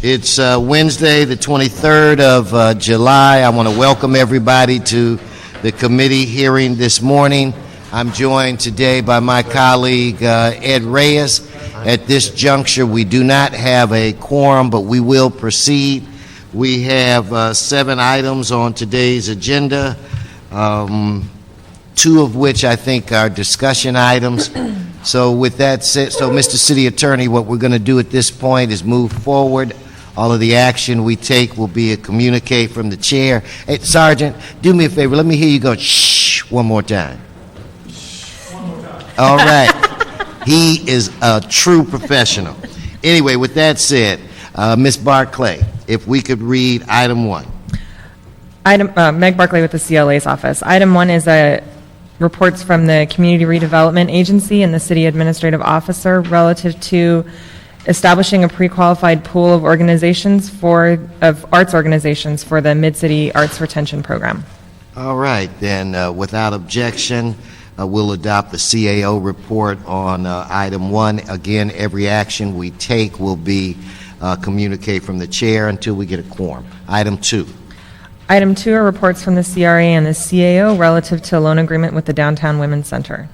It's Wednesday, the 23rd of July. I want to welcome everybody to the committee hearing this morning. I'm joined today by my colleague Ed Reyes. At this juncture, we do not have a quorum, but we will proceed. We have 7 items on today's agenda, 2 of which I think are discussion items. So with that said, Mr. City Attorney, what we're going to do at this point is move forward. All of the action we take will be a communique from the chair. Hey, Sergeant, do me a favor. Let me hear you go, shh, one more time. One more time. All right. He is a true professional. Anyway, with that said, Ms. Barclay, if we could read item 1. Meg Barclay with the CLA's office. Item 1 is reports from the Community Redevelopment Agency and the City Administrative Officer relative to establishing a pre-qualified pool of arts organizations for the Mid-City Arts Retention Program. All right, then, without objection, we'll adopt the CAO report on item 1. Again, every action we take will be communique from the chair until we get a quorum. Item 2. Item 2 are reports from the CRA and the CAO relative to a loan agreement with the Downtown Women's Center.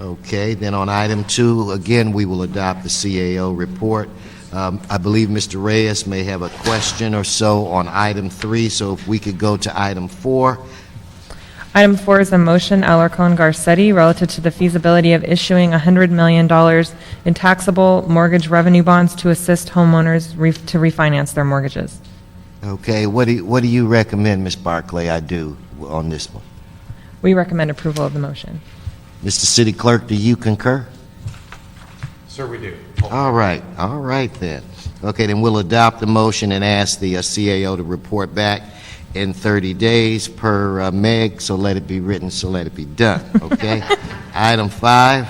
Okay, then on item 2, again, we will adopt the CAO report. I believe Mr. Reyes may have a question or so on item 3, so if we could go to item 4. Item 4 is a motion, Alarcon Garcetti, relative to the feasibility of issuing $100 million in taxable mortgage revenue bonds to assist homeowners to refinance their mortgages. Okay, what do you recommend, Ms. Barclay, I do on this one? We recommend approval of the motion. Mr. City Clerk, do you concur? Sir, we do. All right then. Okay, then we'll adopt the motion and ask the CAO to report back in 30 days per Meg, so let it be written, so let it be done, okay? Item 5.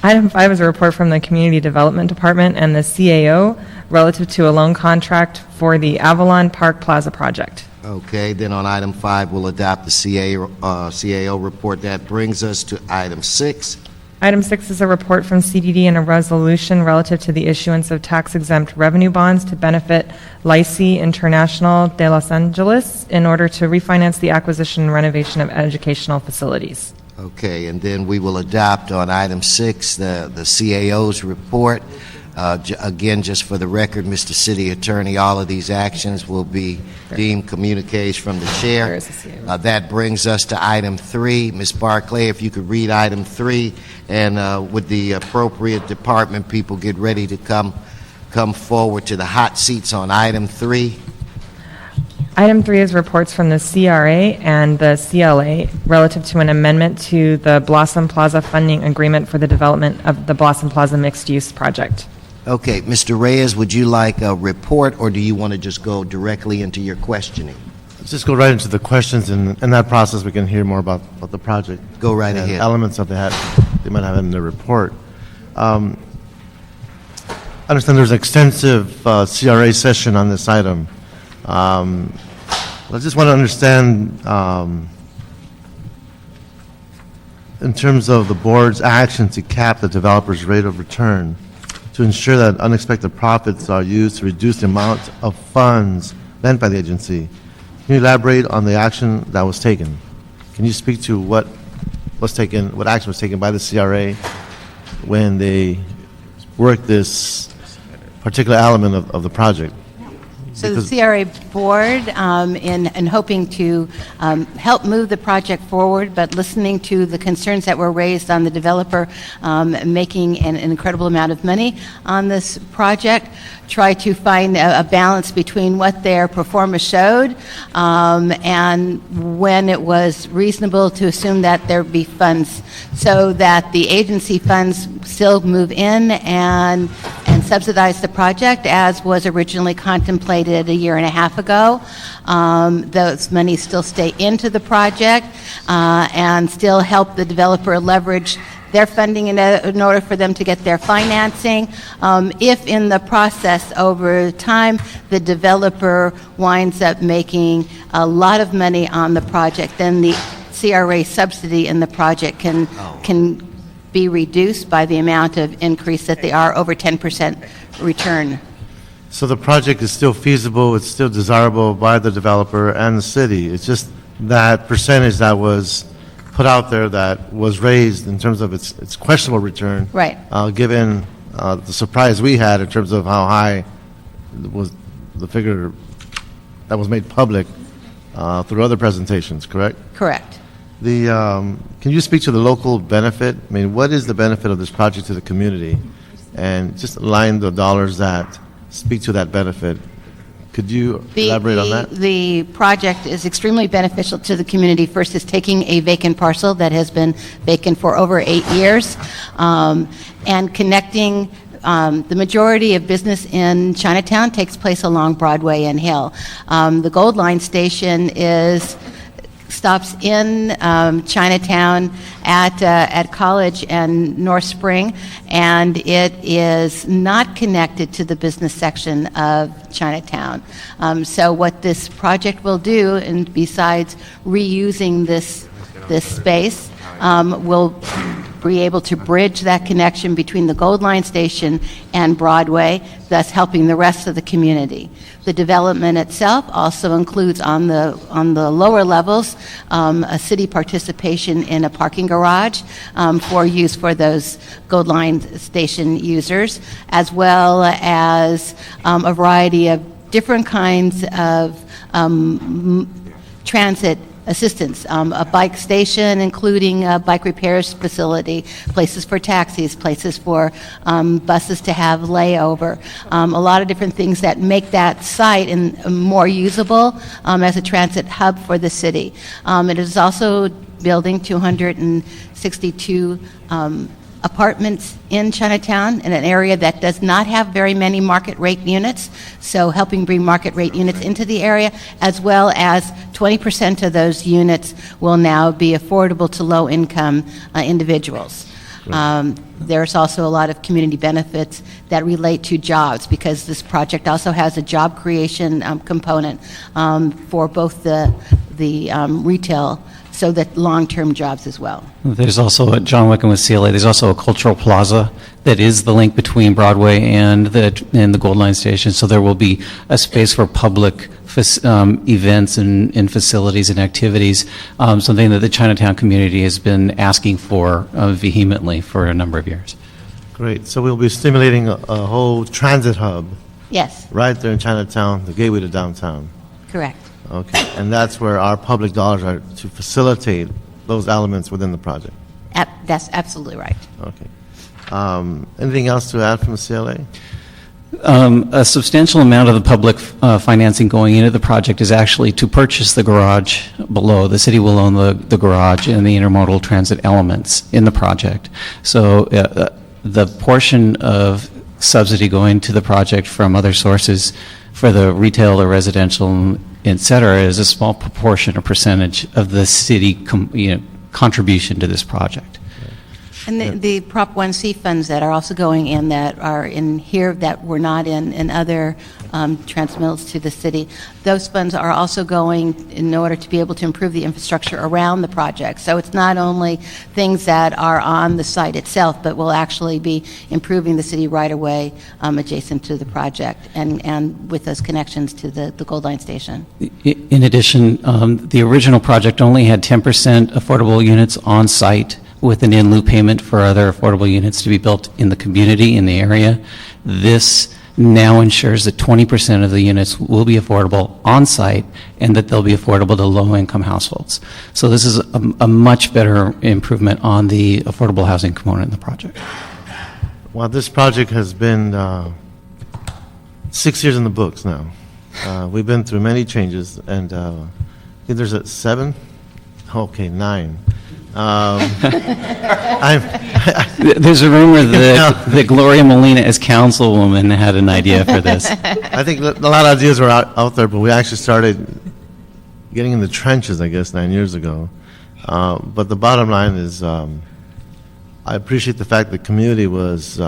Item 5 is a report from the Community Development Department and the CAO relative to a loan contract for the Avalon Park Plaza project. Okay, then on item 5, we'll adopt the CAO report. That brings us to item 6. Item 6 is a report from CDD and a resolution relative to the issuance of tax-exempt revenue bonds to benefit Lycée International de Los Angeles in order to refinance the acquisition and renovation of educational facilities. Okay, and then we will adopt on item 6 the CAO's report. Again, just for the record, Mr. City Attorney, all of these actions will be deemed communiques from the chair. That brings us to item 3. Ms. Barclay, if you could read item 3, and would the appropriate department people get ready to come forward to the hot seats on item 3. Item 3 is reports from the CRA and the CLA relative to an amendment to the Blossom Plaza funding agreement for the development of the Blossom Plaza mixed-use project. Okay, Mr. Reyes, would you like a report, or do you want to just go directly into your questioning? Let's just go right into the questions, and in that process we can hear more about the project. Go right ahead. Elements of they might have in the report. I understand there's an extensive CRA session on this item. I just want to understand, in terms of the board's action to cap the developer's rate of return, to ensure that unexpected profits are used to reduce the amount of funds lent by the agency. Can you elaborate on the action that was taken? Can you speak to what action was taken by the CRA when they worked this particular element of the project? So the CRA board, in hoping to help move the project forward, but listening to the concerns that were raised on the developer making an incredible amount of money on this project, try to find a balance between what their performa showed and when it was reasonable to assume that there be funds, so that the agency funds still move in and subsidize the project as was originally contemplated a year and a half ago. Those monies still stay into the project and still help the developer leverage their funding in order for them to get their financing. If in the process over time the developer winds up making a lot of money on the project, then the CRA subsidy in the project can be reduced by the amount of increase that they are over 10% return. So the project is still feasible, it's still desirable by the developer and the city. It's just that percentage that was put out there that was raised in terms of its questionable return. Right. Given the surprise we had in terms of how high was the figure that was made public through other presentations, correct? Correct. Can you speak to the local benefit? I mean, what is the benefit of this project to the community? And just line the dollars that speak to that benefit. Could you elaborate on that? The project is extremely beneficial to the community. First is taking a vacant parcel that has been vacant for over 8 years and connecting. The majority of business in Chinatown takes place along Broadway and Hill. The Gold Line station stops in Chinatown at College and North Spring, and it is not connected to the business section of Chinatown. So what this project will do, and besides reusing this space, will be able to bridge that connection between the Gold Line station and Broadway, thus helping the rest of the community. The development itself also includes on the lower levels a city participation in a parking garage for use for those Gold Line station users, as well as a variety of different kinds of transit assistance, a bike station, including a bike repairs facility, places for taxis, places for buses to have layover, a lot of different things that make that site more usable as a transit hub for the city. It is also building 262 apartments in Chinatown, in an area that does not have very many market rate units, so helping bring market rate units into the area, as well as 20% of those units will now be affordable to low-income individuals. There's also a lot of community benefits that relate to jobs, because this project also has a job creation component for both the retail, so that long-term jobs as well. There's also, at John Wickham with CLA, there's also a cultural plaza that is the link between Broadway and the Gold Line station, so there will be a space for public events and facilities and activities, something that the Chinatown community has been asking for vehemently for a number of years. Great. So we'll be stimulating a whole transit hub Yes, right there in Chinatown, the gateway to downtown. correct. Okay. And that's where our public dollars are to facilitate those elements within the project. That's absolutely right. Okay. Anything else to add from the CLA? A substantial amount of the public financing going into the project is actually to purchase the garage below. The city will own the garage and the intermodal transit elements in the project. So the portion of subsidy going to the project from other sources for the retail or residential, et cetera, is a small proportion or percentage of the city contribution to this project. And the Prop 1C funds that are also going in, that are in here, that were not in other transmittals to the city, those funds are also going in order to be able to improve the infrastructure around the project. So it's not only things that are on the site itself, but will actually be improving the city right-of-way adjacent to the project, and with those connections to the Gold Line station. In addition, the original project only had 10% affordable units on site, with an in-lieu payment for other affordable units to be built in the community, in the area. This now ensures that 20% of the units will be affordable on-site, and that they'll be affordable to low-income households. So this is a much better improvement on the affordable housing component in the project. Well, this project has been 6 years in the books now. We've been through many changes, and I think there's 7? Okay, 9. There's a rumor that Gloria Molina, as councilwoman, had an idea for this. I think a lot of ideas were out there, but we actually started getting in the trenches, I guess, 9 years ago. But the bottom line is I appreciate the fact the community was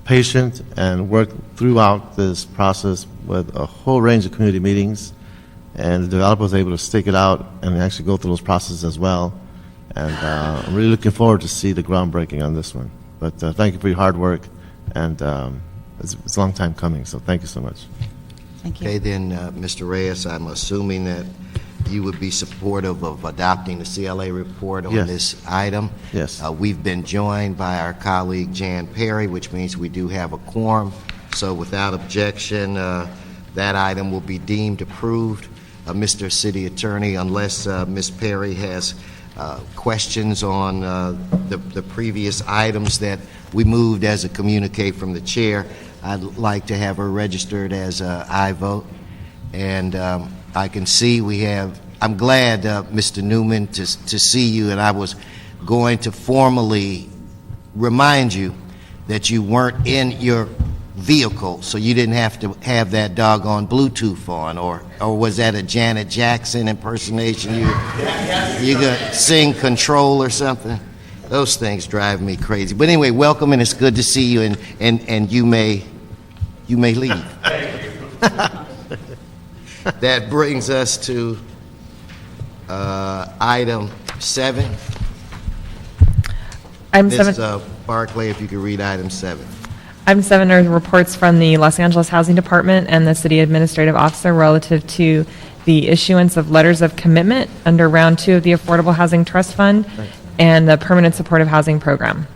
patient and worked throughout this process with a whole range of community meetings, and the developer was able to stake it out and actually go through those processes as well. And I'm really looking forward to see the groundbreaking on this one. But thank you for your hard work, and It's a long time coming, so thank you so much. Thank you. Okay, then, Mr. Reyes, I'm assuming that you would be supportive of adopting the CLA report on Yes. this item. Yes. We've been joined by our colleague Jan Perry, which means we do have a quorum. So without objection, that item will be deemed approved. Mr. City Attorney, unless Ms. Perry has questions on the previous items that we moved as a communique from the chair, I'd like to have her registered as a aye vote. And I can see we have, I'm glad, Mr. Newman, to see you, and I was going to formally remind you that you weren't in your vehicle, so you didn't have to have that doggone Bluetooth on, or was that a Janet Jackson impersonation? You gonna sing Control or something? Those things drive me crazy. But anyway, welcome, and it's good to see you, and you may leave. That brings us to item 7. Item 7. Ms. Barclay, if you could read item 7. Item 7 are reports from the Los Angeles Housing Department and the City Administrative Officer relative to the issuance of letters of commitment under Round 2 of the Affordable Housing Trust Fund and the Permanent Supportive Housing Program.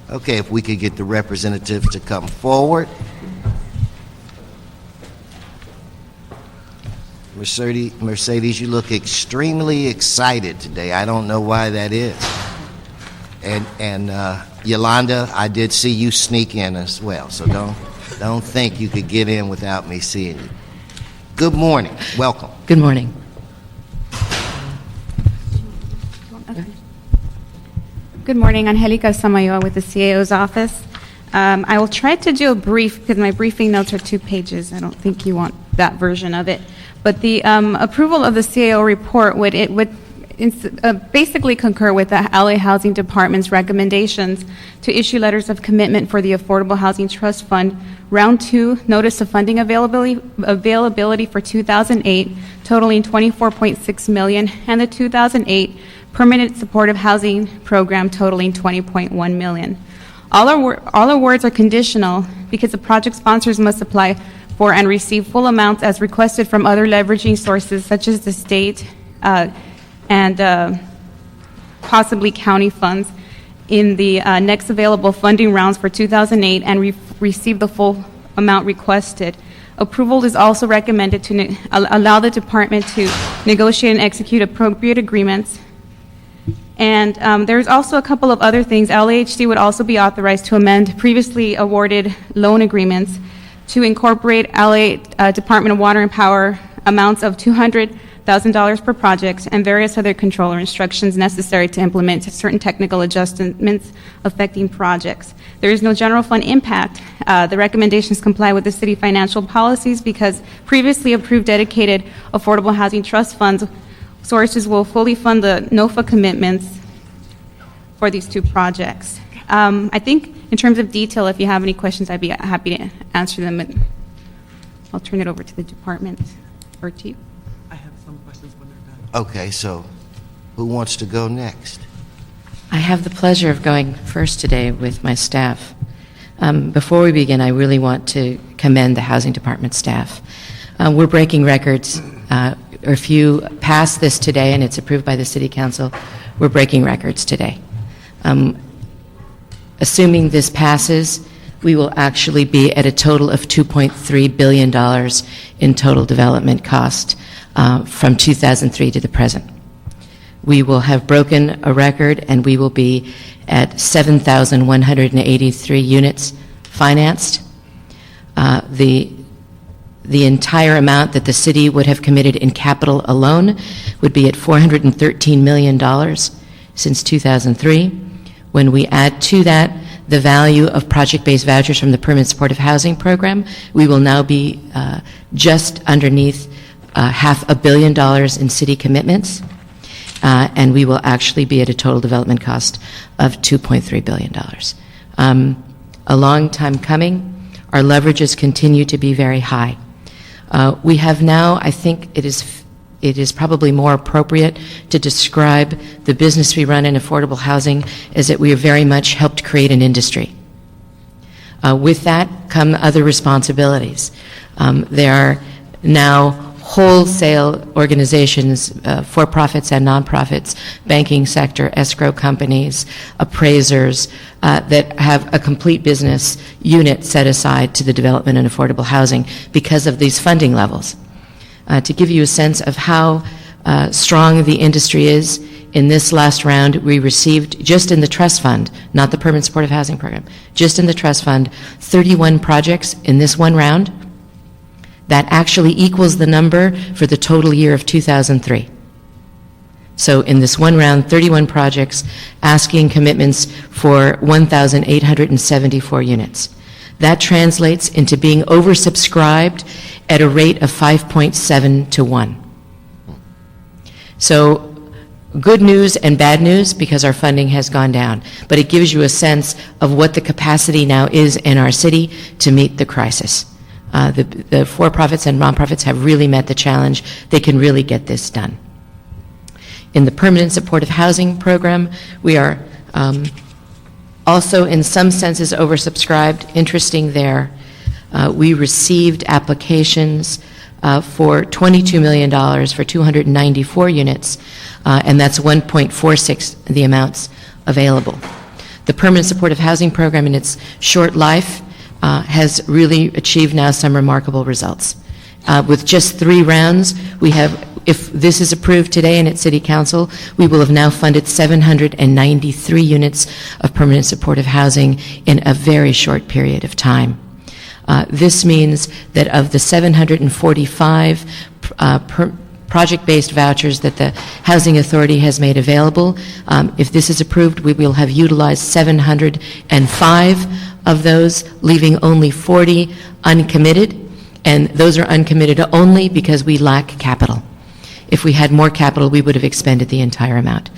Okay, if we could get the representatives to come forward. Mercedes, you look extremely excited today. I don't know why that is. And Yolanda, I did see you sneak in as well, so don't think you could get in without me seeing you. Good morning. Welcome. Good morning. Good morning, Angelica Samayoa with the CAO's office. I will try to do a brief, because my briefing notes are 2 pages. I don't think you want that version of it. But the approval of the CAO report would basically concur with the LA Housing Department's recommendations to issue letters of commitment for the Affordable Housing Trust Fund Round 2 Notice of Funding Availability for 2008 totaling $24.6 million, and the 2008 Permanent Supportive Housing Program totaling $20.1 million. All awards are conditional because the project sponsors must apply for and receive full amounts as requested from other leveraging sources such as the state and possibly county funds in the next available funding rounds for 2008 and receive the full amount requested. Approval is also recommended to allow the department to negotiate and execute appropriate agreements. And there's also a couple of other things. LAHC would also be authorized to amend previously awarded loan agreements to incorporate LA Department of Water and Power amounts of $200,000 per project and various other controller instructions necessary to implement certain technical adjustments affecting projects. There is no general fund impact. The recommendations comply with the city financial policies because previously approved dedicated affordable housing trust funds sources will fully fund the NOFA commitments for these 2 projects. I think in terms of detail, if you have any questions, I'd be happy to answer them. And I'll turn it over to the department or to you. I have some questions when they're done. Okay, so who wants to go next? I have the pleasure of going first today with my staff. Before we begin, I really want to commend the Housing Department staff. We're breaking records. If you pass this today and it's approved by the City Council, we're breaking records today. Assuming this passes, we will actually be at a total of $2.3 billion in total development cost from 2003 to the present. We will have broken a record, and we will be at 7,183 units financed. The entire amount that the city would have committed in capital alone would be at $413 million since 2003. When we add to that the value of project-based vouchers from the Permanent Supportive Housing Program, we will now be just underneath $500 million in city commitments, and we will actually be at a total development cost of $2.3 billion. A long time coming. Our leverages continue to be very high. We have now, I think it is probably more appropriate to describe the business we run in affordable housing as that we have very much helped create an industry. With that come other responsibilities. There are now wholesale organizations, for-profits and nonprofits, banking sector, escrow companies, appraisers, that have a complete business unit set aside to the development and affordable housing because of these funding levels. To give you a sense of how strong the industry is, in this last round, we received, just in the trust fund, not the permanent supportive housing program, just in the trust fund, 31 projects in this one round. That actually equals the number for the total year of 2003. So in this one round, 31 projects asking commitments for 1,874 units. That translates into being oversubscribed at a rate of 5.7 to 1. So good news and bad news because our funding has gone down, but it gives you a sense of what the capacity now is in our city to meet the crisis. The for-profits and nonprofits have really met the challenge. They can really get this done. In the permanent supportive housing program, we are also in some senses oversubscribed. Interesting there, we received applications for $22 million for 294 units, and that's 1.46 the amounts available. The permanent supportive housing program in its short life has really achieved now some remarkable results. With just 3 rounds, we have, if this is approved today and at City Council, we will have now funded 793 units of permanent supportive housing in a very short period of time. This means that of the 745 project-based vouchers that the Housing Authority has made available, if this is approved, we will have utilized 705 of those, leaving only 40 uncommitted, and those are uncommitted only because we lack capital. If we had more capital, we would have expended the entire amount.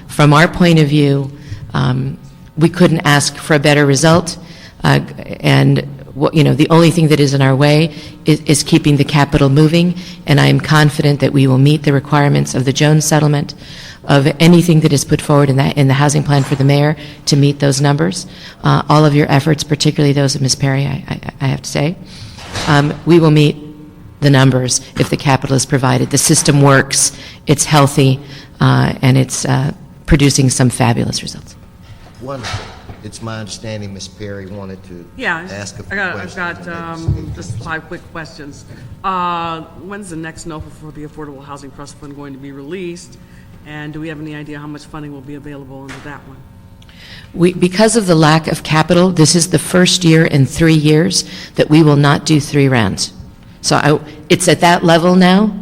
From our point of view, we couldn't ask for a better result, and the only thing that is in our way is keeping the capital moving, and I am confident that we will meet the requirements of the Jones settlement, of anything that is put forward in the housing plan for the mayor to meet those numbers. All of your efforts, particularly those of Ms. Perry, I have to say, we will meet the numbers if the capital is provided. The system works, it's healthy, and it's producing some fabulous results. Wonderful. It's my understanding Ms. Perry wanted to Yeah, ask a few I've questions. got just 5 quick questions. When's the next NOFA for the Affordable Housing Trust Fund going to be released? And do we have any idea how much funding will be available under that one? Because of the lack of capital, this is the first year in 3 years that we will not do 3 rounds. So it's at that level now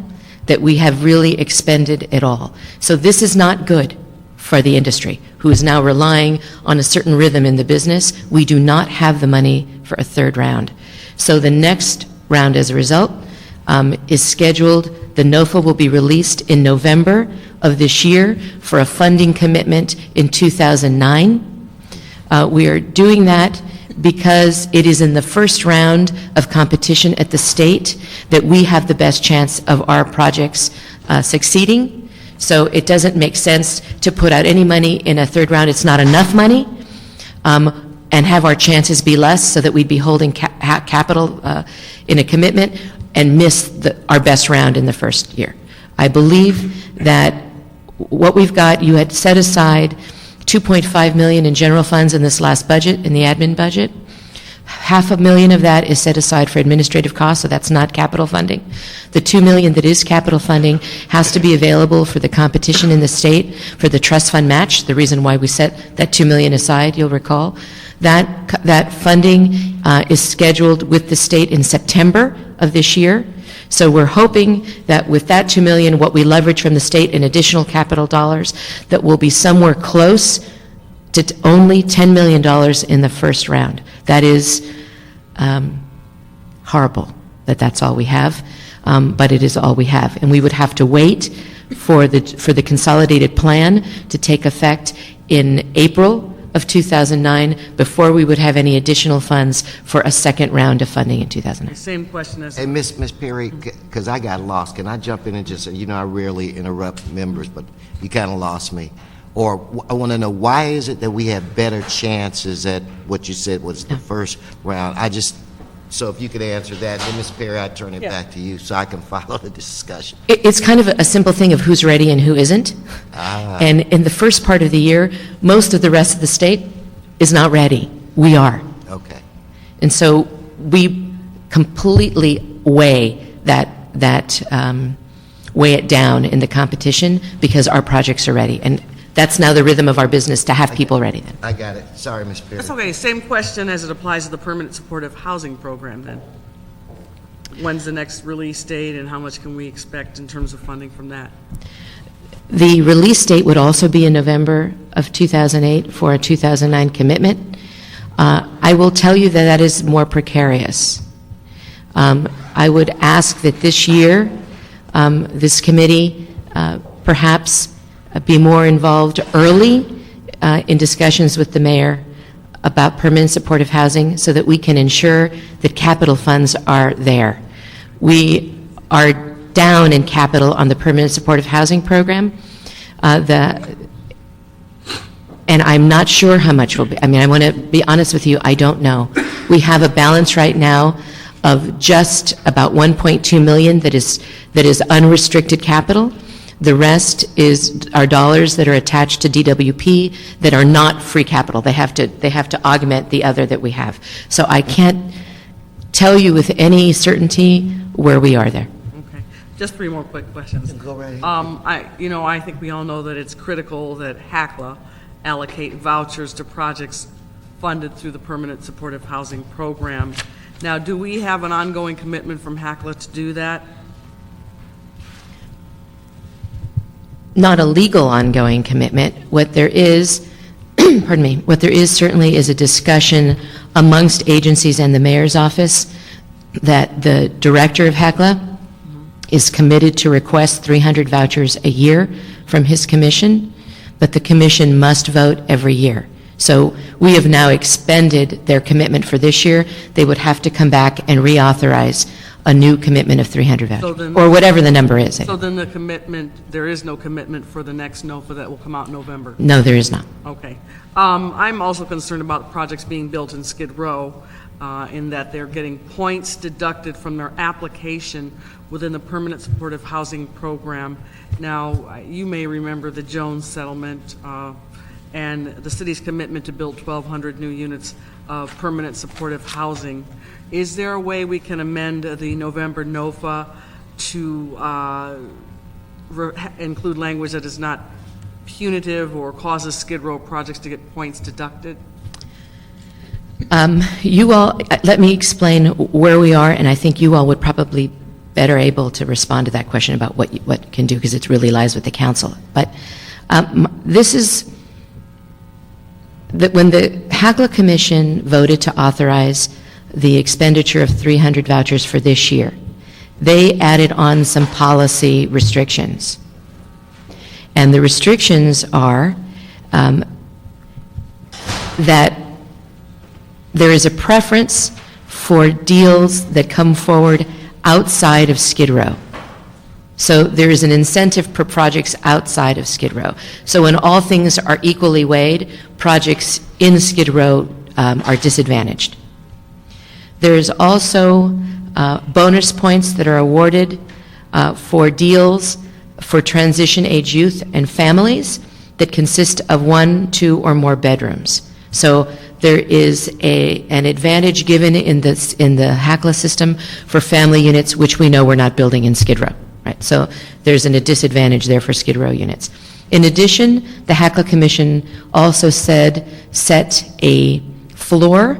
that we have really expended it all. So this is not good for the industry, who is now relying on a certain rhythm in the business. We do not have the money for a 3rd round. So the next round, as a result, is scheduled. The NOFA will be released in November of this year for a funding commitment in 2009. We are doing that because it is in the first round of competition at the state that we have the best chance of our projects succeeding. So it doesn't make sense to put out any money in a 3rd round. It's not enough money, and have our chances be less so that we'd be holding capital in a commitment and miss our best round in the first year. I believe that what we've got, you had set aside $2.5 million in general funds in this last budget, in the admin budget. $500,000 of that is set aside for administrative costs, so that's not capital funding. The $2 million that is capital funding has to be available for the competition in the state for the trust fund match. The reason why we set that $2 million aside, you'll recall, that funding is scheduled with the state in September of this year. So we're hoping that with that $2 million, what we leverage from the state in additional capital dollars, that will be somewhere close to only $10 million in the first round. That is horrible that that's all we have, but it is all we have. And we would have to wait for the consolidated plan to take effect in April of 2009 before we would have any additional funds for a 2nd round of funding in 2009. Same question as... Hey, Miss Perry, because I got lost, can I jump in and just say, I rarely interrupt members, but you kind of lost me. or I want to know, why is it that we have better chances at what you said was the first round? So if you could answer that, then Ms. Perry, I'd turn it back to you so I can follow the discussion. It's kind of a simple thing of who's ready and who isn't. And in the first part of the year, most of the rest of the state is not ready. We are. Okay. And so we completely weigh weigh it down in the competition because our projects are ready. And that's now the rhythm of our business, to have people ready then. I got it. Sorry, Ms. Perry. That's okay. Same question as it applies to the permanent supportive housing program then. When's the next release date and how much can we expect in terms of funding from that? The release date would also be in November of 2008 for a 2009 commitment. I will tell you that that is more precarious. I would ask that this year, this committee perhaps be more involved early in discussions with the mayor about permanent supportive housing so that we can ensure that capital funds are there. We are down in capital on the permanent supportive housing program. And I'm not sure how much will be. I mean, I want to be honest with you, I don't know. We have a balance right now of just about 1.2 million that is unrestricted capital. The rest are dollars that are attached to DWP that are not free capital. They have to augment the other that we have. So I can't tell you with any certainty where we are there. Okay. Just 3 more quick questions. Go right ahead. I think we all know that it's critical that HACLA allocate vouchers to projects funded through the permanent supportive housing program. Now, do we have an ongoing commitment from HACLA to do that? Not a legal ongoing commitment. What there is, pardon me, what there is certainly is a discussion amongst agencies and the mayor's office that the director of HECLA is committed to request 300 vouchers a year from his commission, but the commission must vote every year. So we have now expended their commitment for this year. They would have to come back and reauthorize a new commitment of 300 vouchers, So then- or whatever the number is. So then the commitment, there is no commitment for the next NOFA that will come out in November? No, there is not. Okay. I'm also concerned about projects being built in Skid Row, in that they're getting points deducted from their application within the permanent supportive housing program. Now, you may remember the Jones settlement and the city's commitment to build 1,200 new units of permanent supportive housing. Is there a way we can amend the November NOFA to include language that is not punitive or causes Skid Row projects to get points deducted? You all, let me explain where we are, and I think you all would probably better able to respond to that question about what you can do, because it really lies with the council. But this is that when the HACLA Commission voted to authorize the expenditure of 300 vouchers for this year, they added on some policy restrictions. And the restrictions are that there is a preference for deals that come forward outside of Skid Row. So there is an incentive for projects outside of Skid Row. So when all things are equally weighed, projects in Skid Row are disadvantaged. There is also bonus points that are awarded for deals for transition-age youth and families that consist of 1, 2, or more bedrooms. So there is an advantage given in the HACLA system for family units, which we know we're not building in Skid Row. Right? So there's a disadvantage there for Skid Row units. In addition, the HACLA Commission also set a floor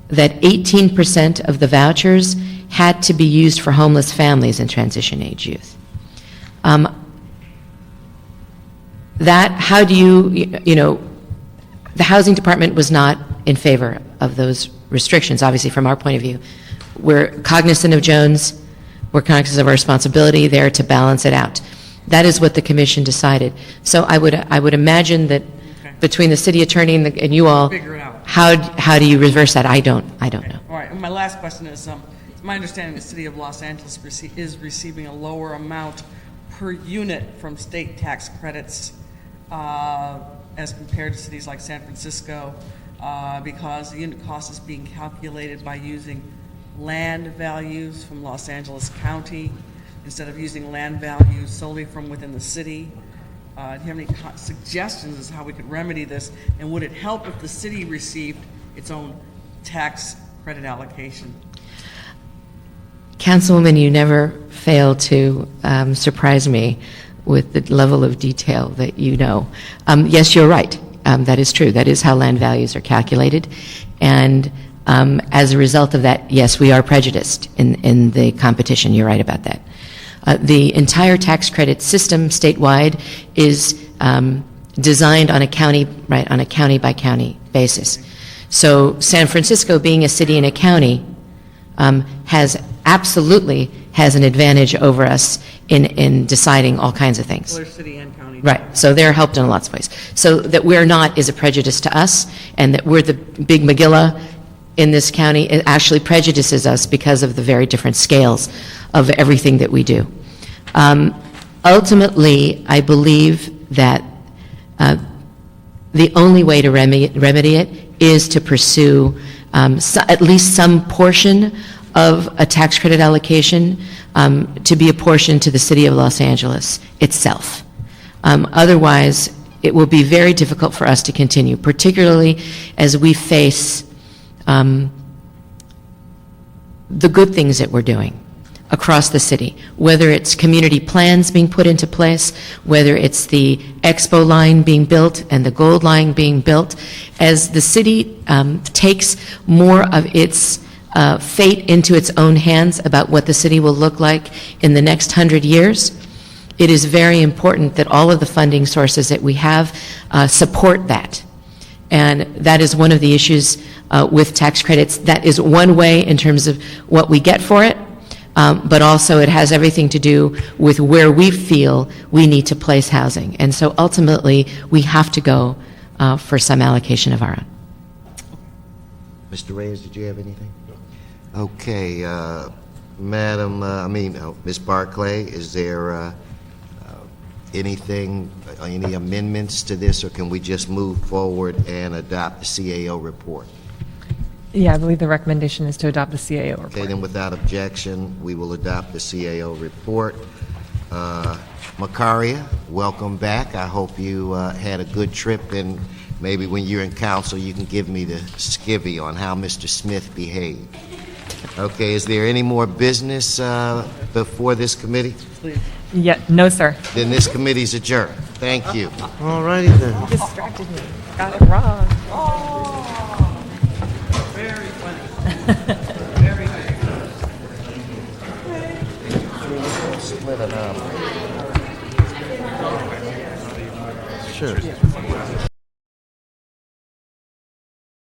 that 18% of the vouchers had to be used for homeless families and transition-age youth. How do the Housing Department was not in favor of those restrictions, obviously, from our point of view. We're cognizant of Jones. We're cognizant of our responsibility there to balance it out. That is what the commission decided. So I would imagine that between the city attorney and you all, Figure it out. how do you reverse that? I don't know. All right, and my last question is, it's my understanding the city of Los Angeles is receiving a lower amount per unit from state tax credits as compared to cities like San Francisco, because the unit cost is being calculated by using land values from Los Angeles County instead of using land values solely from within the city. Do you have any suggestions as to how we could remedy this? And would it help if the city received its own tax credit allocation? Councilwoman, you never fail to surprise me with the level of detail that you know. Yes, you're right. That is true. That is how land values are calculated. And as a result of that, yes, we are prejudiced in the competition. You're right about that. The entire tax credit system statewide is designed on a county, right, on a county by county basis. So San Francisco, being a city and a county, absolutely has an advantage over us in deciding all kinds of things. Well, they're city and county. Right, so they're helped in lots of ways. So that we're not is a prejudice to us, and that we're the big Megillah in this county, it actually prejudices us because of the very different scales of everything that we do. Ultimately, I believe that the only way to remedy it is to pursue at least some portion of a tax credit allocation to be apportioned to the city of Los Angeles itself. Otherwise, it will be very difficult for us to continue, particularly as we face the good things that we're doing across the city, whether it's community plans being put into place, whether it's the Expo line being built and the Gold line being built. As the city takes more of its fate into its own hands about what the city will look like in the next 100 years, it is very important that all of the funding sources that we have support that. And that is one of the issues with tax credits. That is one way in terms of what we get for it, but also it has everything to do with where we feel we need to place housing. And so ultimately, we have to go for some allocation of our own. Mr. Reyes, did you have anything? Okay, Ms. Barclay, is there anything, any amendments to this, or can we just move forward and adopt the CAO report? Yeah, I believe the recommendation is to adopt the CAO report. Okay, then without objection, we will adopt the CAO report. Makaria, welcome back. I hope you had a good trip, and maybe when you're in council, you can give me the skivvy on how Mr. Smith behaved. Okay, is there any more business before this committee? Please. Yeah, no, sir. Then this committee's adjourned. Thank you. All righty then. Distracted me. Got it wrong. Very funny. Very good. Split it up. Sure.